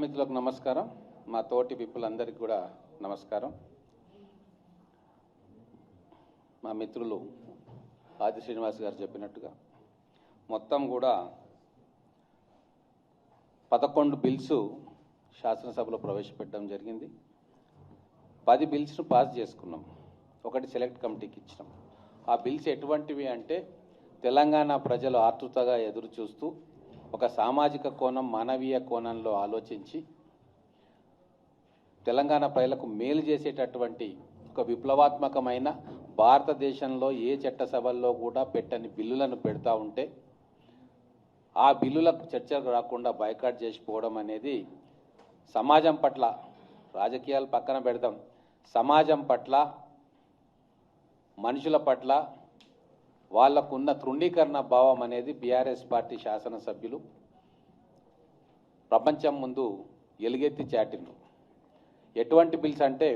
మిత్రులకు నమస్కారం. మా తోటి విప్పులందరికీ కూడా నమస్కారం. మా మిత్రులు ఆది శ్రీనివాస్ గారు చెప్పినట్టుగా మొత్తం కూడా 11 బిల్స్ శాసనసభలో ప్రవేశపెట్టడం జరిగింది. 10 బిల్స్ను పాస్ చేసుకున్నాం, ఒకటి సెలెక్ట్ కమిటీకి ఇచ్చినాం. ఆ బిల్స్ ఎటువంటివి అంటే తెలంగాణ ప్రజలు ఆతృతగా ఎదురు చూస్తూ ఒక సామాజిక కోణం, మానవీయ కోణంలో ఆలోచించి తెలంగాణ ప్రజలకు మేలు చేసేటటువంటి ఒక విప్లవాత్మకమైన భారతదేశంలో ఏ చట్టసభల్లో కూడా పెట్టని బిల్లులను పెడతా ఉంటే ఆ బిల్లులకు చర్చకు రాకుండా బాయ్కాట్ చేసిపోవడం అనేది సమాజం పట్ల, రాజకీయాలు పక్కన పెడదాం, సమాజం పట్ల, మనుషుల పట్ల వాళ్ళకున్న తృణీకరణ భావం అనేది బీఆర్ఎస్ పార్టీ శాసనసభ్యులు ప్రపంచం ముందు ఎలుగెత్తి చాటిండ్రు. ఎటువంటి బిల్స్ అంటే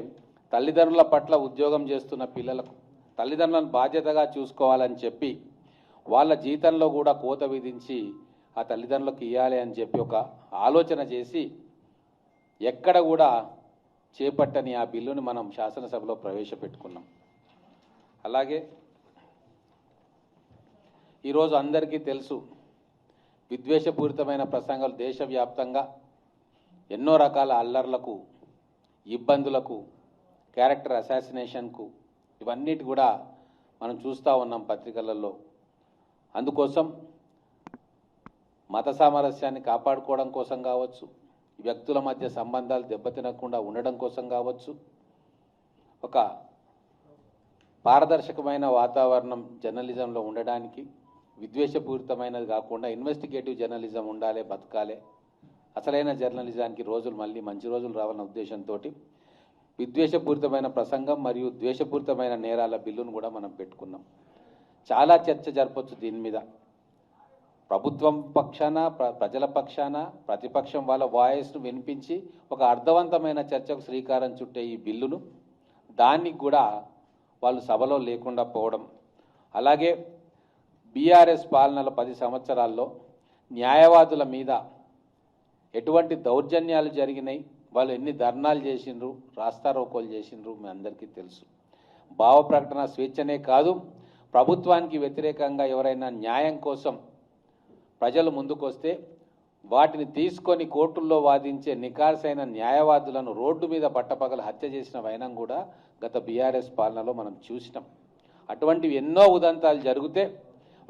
తల్లిదండ్రుల పట్ల ఉద్యోగం చేస్తున్న పిల్లలకు తల్లిదండ్రులను బాధ్యతగా చూసుకోవాలని చెప్పి వాళ్ళ జీతంలో కూడా కోత విధించి ఆ తల్లిదండ్రులకు ఇవ్వాలి అని చెప్పి ఒక ఆలోచన చేసి ఎక్కడ కూడా చేపట్టని ఆ బిల్లుని మనం శాసనసభలో ప్రవేశపెట్టుకున్నాం. అలాగే ఈరోజు అందరికీ తెలుసు, విద్వేషపూరితమైన ప్రసంగాలు దేశవ్యాప్తంగా ఎన్నో రకాల అల్లర్లకు, ఇబ్బందులకు, క్యారెక్టర్ అసాసినేషన్కు, ఇవన్నిటి కూడా మనం చూస్తూ ఉన్నాం పత్రికలలో. అందుకోసం మత సామరస్యాన్ని కాపాడుకోవడం కోసం కావచ్చు, వ్యక్తుల మధ్య సంబంధాలు దెబ్బతినకుండా ఉండడం కోసం కావచ్చు, ఒక పారదర్శకమైన వాతావరణం జర్నలిజంలో ఉండడానికి, విద్వేషపూరితమైనది కాకుండా ఇన్వెస్టిగేటివ్ జర్నలిజం ఉండాలి, బతకాలి, అసలైన జర్నలిజానికి రోజులు మళ్ళీ మంచి రోజులు రావాలన్న ఉద్దేశంతో విద్వేషపూరితమైన ప్రసంగం మరియు ద్వేషపూరితమైన నేరాల బిల్లును కూడా మనం పెట్టుకున్నాం. చాలా చర్చ జరపచ్చు దీని మీద. ప్రభుత్వం పక్షాన, ప్రజల పక్షాన, ప్రతిపక్షం వాళ్ళ వాయిస్ను వినిపించి ఒక అర్థవంతమైన చర్చకు శ్రీకారం చుట్టే ఈ బిల్లును దానికి కూడా వాళ్ళు సభలో లేకుండా పోవడం, అలాగే బీఆర్ఎస్ పాలనలో 10 సంవత్సరాల్లో న్యాయవాదుల మీద ఎటువంటి దౌర్జన్యాలు జరిగినాయి, వాళ్ళు ఎన్ని ధర్నాలు చేసిండ్రు, రాస్తారోకోలు చేసిండ్రు మీ అందరికీ తెలుసు. భావ ప్రకటన స్వేచ్ఛనే కాదు, ప్రభుత్వానికి వ్యతిరేకంగా ఎవరైనా న్యాయం కోసం ప్రజలు ముందుకొస్తే వాటిని తీసుకొని కోర్టుల్లో వాదించే నికార్సైన న్యాయవాదులను రోడ్డు మీద పట్టపగలు హత్య చేసిన వైనం కూడా గత బీఆర్ఎస్ పాలనలో మనం చూసినాం. అటువంటివి ఎన్నో ఉదంతాలు జరిగితే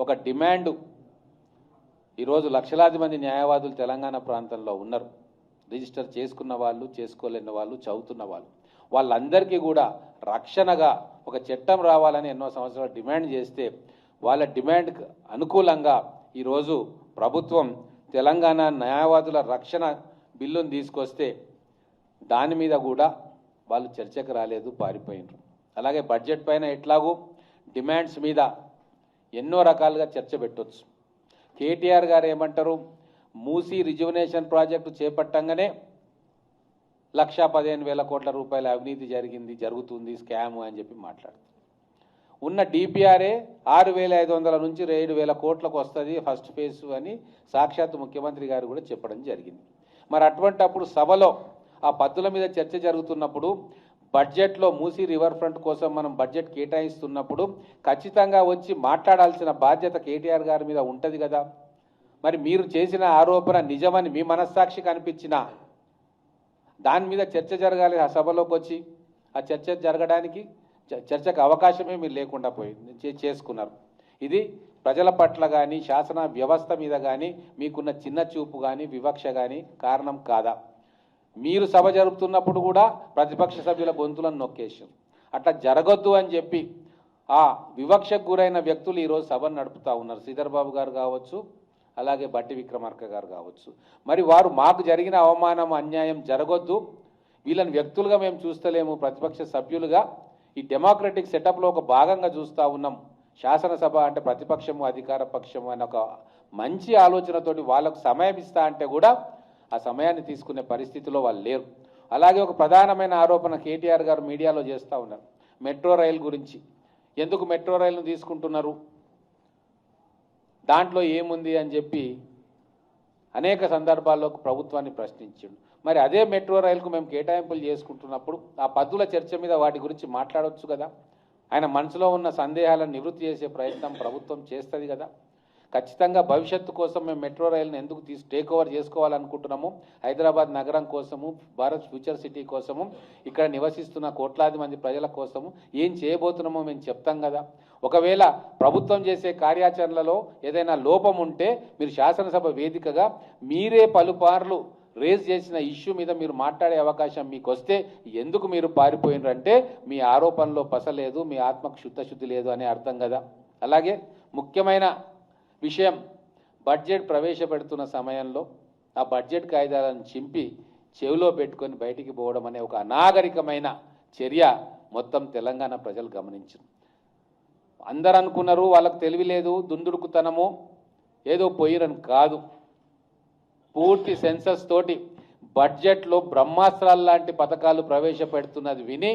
ఒక డిమాండ్, ఈరోజు లక్షలాది మంది న్యాయవాదులు తెలంగాణ ప్రాంతంలో ఉన్నారు. రిజిస్టర్ చేసుకున్న వాళ్ళు, చేసుకోలేని వాళ్ళు, చదువుతున్న వాళ్ళు, వాళ్ళందరికీ కూడా రక్షణగా ఒక చట్టం రావాలని ఎన్నో సంవత్సరాలు డిమాండ్ చేస్తే వాళ్ళ డిమాండ్కి అనుకూలంగా ఈరోజు ప్రభుత్వం తెలంగాణ న్యాయవాదుల రక్షణ బిల్లును తీసుకొస్తే దాని మీద కూడా వాళ్ళు చర్చకు రాలేదు, పారిపోయినారు. అలాగే బడ్జెట్ పైన ఎట్లాగూ డిమాండ్స్ మీద ఎన్నో రకాలుగా చర్చ పెట్టవచ్చు. కేటీఆర్ గారు ఏమంటారు, మూసీ రిజువనేషన్ ప్రాజెక్టు చేపట్టంగానే 1,15,000 కోట్ల రూపాయల అవినీతి జరుగుతుంది, స్కామ్ అని చెప్పి మాట్లాడుతారు. ఉన్న డిపిఆర్ఏ 6,500 నుంచి 7,000 కోట్లకు వస్తుంది ఫస్ట్ ఫేజ్ అని సాక్షాత్తు ముఖ్యమంత్రి గారు కూడా చెప్పడం జరిగింది. మరి అటువంటప్పుడు సభలో ఆ పద్దుల మీద చర్చ జరుగుతున్నప్పుడు, బడ్జెట్లో మూసీ రివర్ ఫ్రంట్ కోసం మనం బడ్జెట్ కేటాయిస్తున్నప్పుడు ఖచ్చితంగా వచ్చి మాట్లాడాల్సిన బాధ్యత కేటీఆర్ గారి మీద ఉంటుంది కదా. మరి మీరు చేసిన ఆరోపణ నిజమని మీ మనస్సాక్షికి అనిపించిన దాని మీద చర్చ జరగాలి. ఆ సభలోకి వచ్చి ఆ చర్చ జరగడానికి చర్చకు అవకాశమే మీరు లేకుండా పోయింది, చేసుకున్నారు. ఇది ప్రజల పట్ల కానీ శాసన వ్యవస్థ మీద కానీ మీకున్న చిన్న చూపు కానీ వివక్ష కానీ కారణం కాదా? మీరు సభ జరుపుతున్నప్పుడు కూడా ప్రతిపక్ష సభ్యుల గొంతులను నొక్కేశారు. అట్లా జరగొద్దు అని చెప్పి ఆ వివక్షకు గురైన వ్యక్తులు ఈరోజు సభను నడుపుతూ ఉన్నారు. శ్రీధర్ బాబు గారు కావచ్చు, అలాగే బట్టి విక్రమార్క గారు కావచ్చు. మరి వారు మాకు జరిగిన అవమానం, అన్యాయం జరగొద్దు, వీళ్ళని వ్యక్తులుగా మేము చూస్తలేము, ప్రతిపక్ష సభ్యులుగా ఈ డెమోక్రటిక్ సెటప్లో ఒక భాగంగా చూస్తూ ఉన్నాం. శాసనసభ అంటే ప్రతిపక్షము, అధికార పక్షము అనే ఒక మంచి ఆలోచనతోటి వాళ్ళకు సమయం ఇస్తా అంటే కూడా ఆ సమయాన్ని తీసుకునే పరిస్థితిలో వాళ్ళు లేరు. అలాగే ఒక ప్రధానమైన ఆరోపణ కేటీఆర్ గారు మీడియాలో చేస్తూ ఉన్నారు మెట్రో రైలు గురించి. ఎందుకు మెట్రో రైలును తీసుకుంటున్నారు, దాంట్లో ఏముంది అని చెప్పి అనేక సందర్భాల్లో ప్రభుత్వాన్ని ప్రశ్నించిండు. మరి అదే మెట్రో రైలుకు మేము కేటాయింపులు చేసుకుంటున్నప్పుడు ఆ పద్దుల చర్చ మీద వాటి గురించి మాట్లాడవచ్చు కదా. ఆయన మనసులో ఉన్న సందేహాలను నివృత్తి చేసే ప్రయత్నం ప్రభుత్వం చేస్తుంది కదా. ఖచ్చితంగా భవిష్యత్తు కోసం మేము మెట్రో రైలును ఎందుకు టేక్ ఓవర్ చేసుకోవాలనుకుంటున్నాము, హైదరాబాద్ నగరం కోసము, భారత్ ఫ్యూచర్ సిటీ కోసము, ఇక్కడ నివసిస్తున్న కోట్లాది మంది ప్రజల కోసము ఏం చేయబోతున్నామో మేము చెప్తాం కదా. ఒకవేళ ప్రభుత్వం చేసే కార్యాచరణలో ఏదైనా లోపం ఉంటే మీరు శాసనసభ వేదికగా మీరే పలుపార్లు రేజ్ చేసిన ఇష్యూ మీద మీరు మాట్లాడే అవకాశం మీకు వస్తే ఎందుకు మీరు పారిపోయినారంటే మీ ఆరోపణలో పసలేదు, మీ ఆత్మకు శుద్ధశుద్ధి లేదు అనే అర్థం కదా. అలాగే ముఖ్యమైన విషయం, బడ్జెట్ ప్రవేశపెడుతున్న సమయంలో ఆ బడ్జెట్ కాయిదాలను చింపి చెవిలో పెట్టుకొని బయటికి పోవడం అనే ఒక అనాగరికమైన చర్య మొత్తం తెలంగాణ ప్రజలు గమనించారు. అందరు అనుకున్నారు వాళ్ళకు తెలివి లేదు, దుందుడుకుతనము, ఏదో పోయిరని కాదు. పూర్తి సెన్సస్ తోటి బడ్జెట్లో బ్రహ్మాస్త్రాలు లాంటి పథకాలు ప్రవేశపెడుతున్నది విని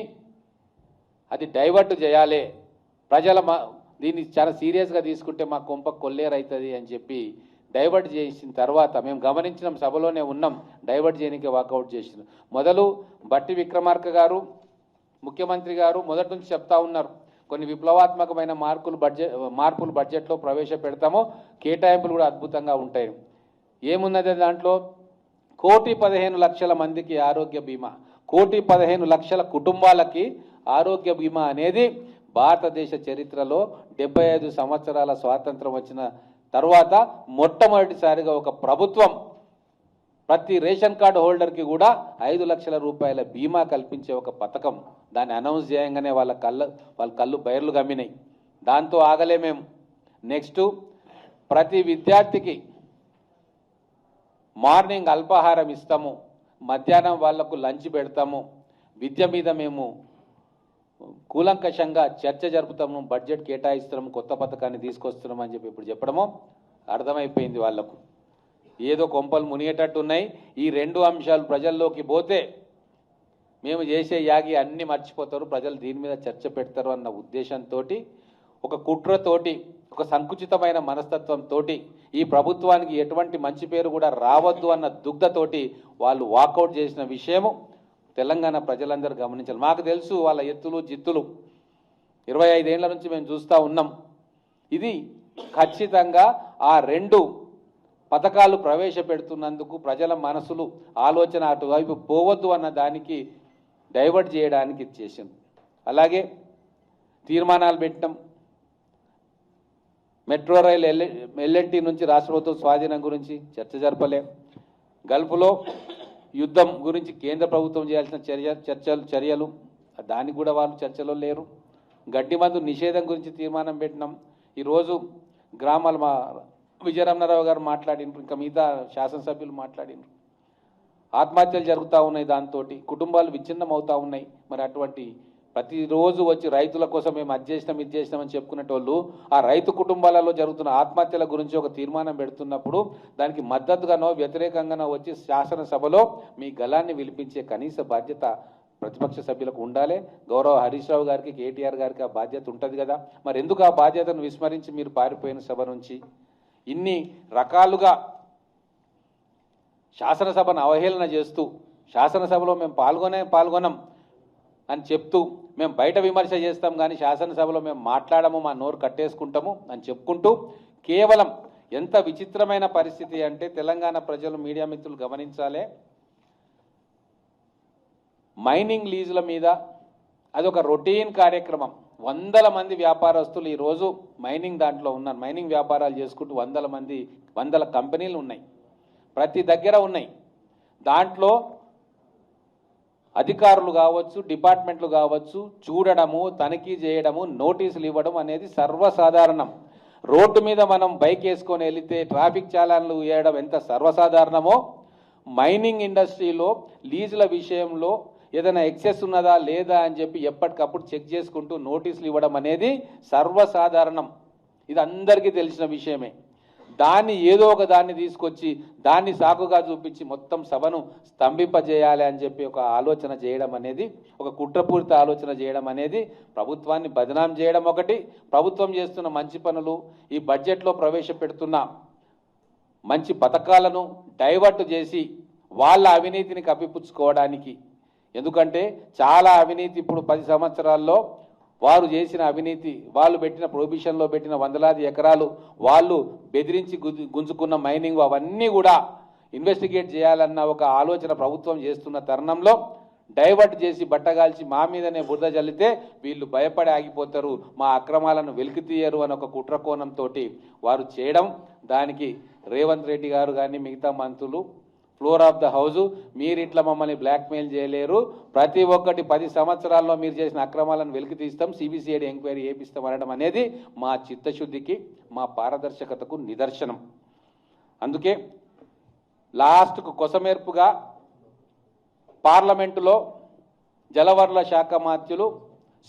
అది డైవర్ట్ చేయాలి, ప్రజల దీన్ని చాలా సీరియస్గా తీసుకుంటే మా కొంప కొల్లేరైతుంది అని చెప్పి డైవర్ట్ చేసిన తర్వాత మేము గమనించిన సభలోనే ఉన్నాం, డైవర్ట్ చేయడానికి వాకౌట్ చేసిన. మొదలు బట్టి విక్రమార్క గారు ముఖ్యమంత్రి గారు మొదటి నుంచి చెప్తా ఉన్నారు కొన్ని విప్లవాత్మకమైన మార్పులు బడ్జెట్లో ప్రవేశపెడతామో, కేటాయింపులు కూడా అద్భుతంగా ఉంటాయి. ఏమున్నది దాంట్లో? 1,15,00,000 మందికి ఆరోగ్య బీమా, 1,15,00,000 కుటుంబాలకి ఆరోగ్య బీమా అనేది భారతదేశ చరిత్రలో 75 సంవత్సరాల స్వాతంత్రం వచ్చిన తర్వాత మొట్టమొదటిసారిగా ఒక ప్రభుత్వం ప్రతి రేషన్ కార్డు హోల్డర్కి కూడా 5 లక్షల రూపాయల బీమా కల్పించే ఒక పథకం. దాన్ని అనౌన్స్ చేయగానే వాళ్ళ కళ్ళు బయర్లు గమ్మినాయి. దాంతో ఆగలే మేము. నెక్స్ట్, ప్రతి విద్యార్థికి మార్నింగ్ అల్పాహారం ఇస్తాము, మధ్యాహ్నం వాళ్లకు లంచ్ పెడతాము, విద్య మీద మేము కూలంకషంగా చర్చ జరుపుతాము, బడ్జెట్ కేటాయిస్తున్నాము, కొత్త పథకాన్ని తీసుకొస్తున్నాము అని చెప్పి ఇప్పుడు చెప్పడము అర్థమైపోయింది వాళ్లకు. ఏదో కొంపలు మునిగేటట్టు ఉన్నాయి. ఈ 2 అంశాలు ప్రజల్లోకి పోతే మేము చేసే యాగి అన్నీ మర్చిపోతారు, ప్రజలు దీని మీద చర్చ పెడతారు అన్న ఉద్దేశంతో, ఒక కుట్రతోటి, ఒక సంకుచితమైన మనస్తత్వంతో, ఈ ప్రభుత్వానికి ఎటువంటి మంచి పేరు కూడా రావద్దు అన్న దుగ్ధతోటి వాళ్ళు వాకౌట్ చేసిన విషయము తెలంగాణ ప్రజలందరూ గమనించాలి. మాకు తెలుసు వాళ్ళ ఎత్తులు జిత్తులు, 25 ఏళ్ల నుంచి మేము చూస్తూ ఉన్నాం. ఇది ఖచ్చితంగా ఆ 2 పథకాలు ప్రవేశపెడుతున్నందుకు ప్రజల మనసులు ఆలోచన అటువైపు పోవద్దు అన్న దానికి డైవర్ట్ చేయడానికి చేసింది. అలాగే తీర్మానాలు పెట్టడం, మెట్రో రైలు ఎల్ఎన్టీ నుంచి రాష్ట్ర ప్రభుత్వం స్వాధీనం గురించి చర్చ జరపలే, గల్ఫ్లో యుద్ధం గురించి కేంద్ర ప్రభుత్వం చేయాల్సిన చర్యలు దానికి కూడా వాళ్ళు చర్చలో లేరు. గడ్డి మందు నిషేధం గురించి తీర్మానం పెట్టినాం. ఈరోజు గ్రామాల మా విజయరమణారావు గారు మాట్లాడినారు, ఇంకా మిగతా శాసనసభ్యులు మాట్లాడినారు. ఆత్మహత్యలు జరుగుతూ ఉన్నాయి, దాంతో కుటుంబాలు విచ్ఛిన్నం అవుతూ ఉన్నాయి. మరి అటువంటి ప్రతిరోజు వచ్చి రైతుల కోసం మేము అది చేసినామని చెప్పుకునేటోళ్ళు ఆ రైతు కుటుంబాలలో జరుగుతున్న ఆత్మహత్యల గురించి ఒక తీర్మానం పెడుతున్నప్పుడు దానికి మద్దతుగానో వ్యతిరేకంగానో వచ్చి శాసనసభలో మీ గళాన్ని విలిపించే కనీస బాధ్యత ప్రతిపక్ష సభ్యులకు ఉండాలి. గౌరవ హరీష్ రావు గారికి, కేటీఆర్ గారికి ఆ బాధ్యత ఉంటుంది కదా. మరి ఎందుకు ఆ బాధ్యతను విస్మరించి మీరు పారిపోయిన సభ నుంచి ఇన్ని రకాలుగా శాసనసభను అవహేళన చేస్తూ, శాసనసభలో మేము పాల్గొనం అని చెప్తూ, మేము బయట విమర్శ చేస్తాం కానీ శాసనసభలో మేము మాట్లాడము, మా నోరు కట్టేసుకుంటాము అని చెప్పుకుంటూ, కేవలం ఎంత విచిత్రమైన పరిస్థితి అంటే తెలంగాణ ప్రజలు, మీడియా మిత్రులు గమనించాలి, మైనింగ్ లీజుల మీద అదొక రొటీన్ కార్యక్రమం. 100 మంది వ్యాపారస్తులు ఈరోజు మైనింగ్ దాంట్లో ఉన్నారు, మైనింగ్ వ్యాపారాలు చేసుకుంటూ 100 కంపెనీలు ఉన్నాయి, ప్రతి దగ్గర ఉన్నాయి. దాంట్లో అధికారులు కావచ్చు, డిపార్ట్మెంట్లు కావచ్చు, చూడడము, తనిఖీ చేయడము, నోటీసులు ఇవ్వడం అనేది సర్వసాధారణం. రోడ్డు మీద మనం బైక్ వేసుకొని వెళితే ట్రాఫిక్ చాలాన్లు వేయడం ఎంత సర్వసాధారణమో, మైనింగ్ ఇండస్ట్రీలో లీజుల విషయంలో ఏదైనా ఎక్సెస్ ఉన్నదా లేదా అని చెప్పి ఎప్పటికప్పుడు చెక్ చేసుకుంటూ నోటీసులు ఇవ్వడం అనేది సర్వసాధారణం. ఇది అందరికీ తెలిసిన విషయమే. దాన్ని ఏదో ఒక దాన్ని తీసుకొచ్చి దాన్ని సాకుగా చూపించి మొత్తం సభను స్తంభింపజేయాలి అని చెప్పి ఒక ఆలోచన చేయడం అనేది, ఒక కుట్రపూరిత ఆలోచన చేయడం అనేది ప్రభుత్వాన్ని బదనాం చేయడం ఒకటి. ప్రభుత్వం చేస్తున్న మంచి పనులు, ఈ బడ్జెట్లో ప్రవేశపెడుతున్న మంచి పథకాలను డైవర్ట్ చేసి వాళ్ళ అవినీతిని కప్పిపుచ్చుకోవడానికి. ఎందుకంటే చాలా అవినీతి ఇప్పుడు 10 సంవత్సరాల్లో వారు చేసిన అవినీతి, వాళ్ళు పెట్టిన ప్రొహిబిషన్లో పెట్టిన వందలాది ఎకరాలు, వాళ్ళు బెదిరించి గుంజుకున్న మైనింగ్, అవన్నీ కూడా ఇన్వెస్టిగేట్ చేయాలన్న ఒక ఆలోచన ప్రభుత్వం చేస్తున్న తరుణంలో డైవర్ట్ చేసి బట్టగాల్చి మా మీదనే బురద జల్లితే వీళ్ళు భయపడి ఆగిపోతారు, మా అక్రమాలను వెలికి తీయరు అని ఒక కుట్రకోణంతో వారు చేయడం. దానికి రేవంత్ రెడ్డి గారు కానీ మిగతా మంత్రులు ఫ్లోర్ ఆఫ్ ద హౌజు, మీరు ఇట్లా మమ్మల్ని బ్లాక్మెయిల్ చేయలేరు, ప్రతి ఒక్కటి 10 సంవత్సరాల్లో మీరు చేసిన అక్రమాలను వెలికి తీస్తాం, సిబిసిఐడి ఎంక్వైరీ చేపిస్తాం అనడం అనేది మా చిత్తశుద్ధికి, మా పారదర్శకతకు నిదర్శనం. అందుకే లాస్ట్కు కొసమేర్పుగా పార్లమెంటులో జలవనరుల శాఖ మంత్రులు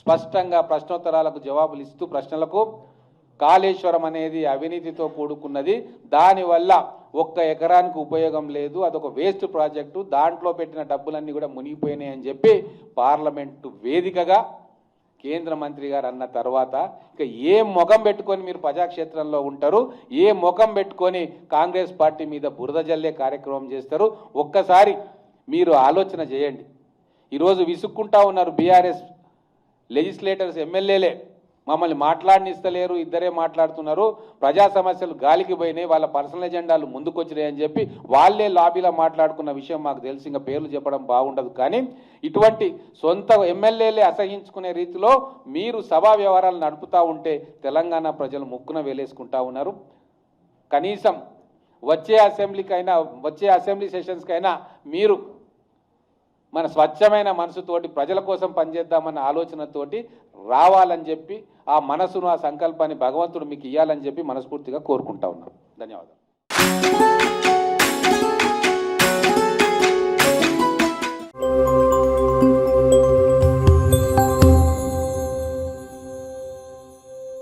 స్పష్టంగా ప్రశ్నోత్తరాలకు జవాబులు ఇస్తూ ప్రశ్నలకు కాళేశ్వరం అనేది అవినీతితో కూడుకున్నది, దానివల్ల ఒక్క ఎకరానికి ఉపయోగం లేదు, అదొక వేస్ట్ ప్రాజెక్టు, దాంట్లో పెట్టిన డబ్బులన్నీ కూడా మునిగిపోయినాయి అని చెప్పి పార్లమెంటు వేదికగా కేంద్ర మంత్రి గారు అన్న తర్వాత ఇక ఏ ముఖం పెట్టుకొని మీరు ప్రజాక్షేత్రంలో ఉంటారు, ఏ ముఖం పెట్టుకొని కాంగ్రెస్ పార్టీ మీద బురద జల్లే కార్యక్రమం చేస్తారు? ఒక్కసారి మీరు ఆలోచన చేయండి. ఈరోజు విసుక్కుంటా ఉన్నారు బీఆర్ఎస్ లెజిస్లేటర్స్, ఎమ్మెల్యేలే మమ్మల్ని మాట్లాడనిస్తలేరు, ఇద్దరే మాట్లాడుతున్నారు, ప్రజా సమస్యలు గాలికి పోయినాయి, వాళ్ళ పర్సనల్ ఎజెండాలు ముందుకొచ్చినాయి అని చెప్పి వాళ్ళే లాబీలో మాట్లాడుకున్న విషయం మాకు తెలిసి ఇంకా పేర్లు చెప్పడం బాగుండదు. కానీ ఇటువంటి సొంత ఎమ్మెల్యేలే అసహించుకునే రీతిలో మీరు సభా వ్యవహారాలు నడుపుతూ ఉంటే తెలంగాణ ప్రజలు ముక్కున వేలేసుకుంటా ఉన్నారు. కనీసం వచ్చే అసెంబ్లీ సెషన్స్కైనా మీరు మన స్వచ్ఛమైన మనసుతోటి ప్రజల కోసం పనిచేద్దామన్న ఆలోచనతోటి రావాలని చెప్పి ఆ మనసును, ఆ సంకల్పాన్ని భగవంతుడు మీకు ఇవ్వాలని చెప్పి మనస్ఫూర్తిగా కోరుకుంటా ఉన్నాం. ధన్యవాదాలు.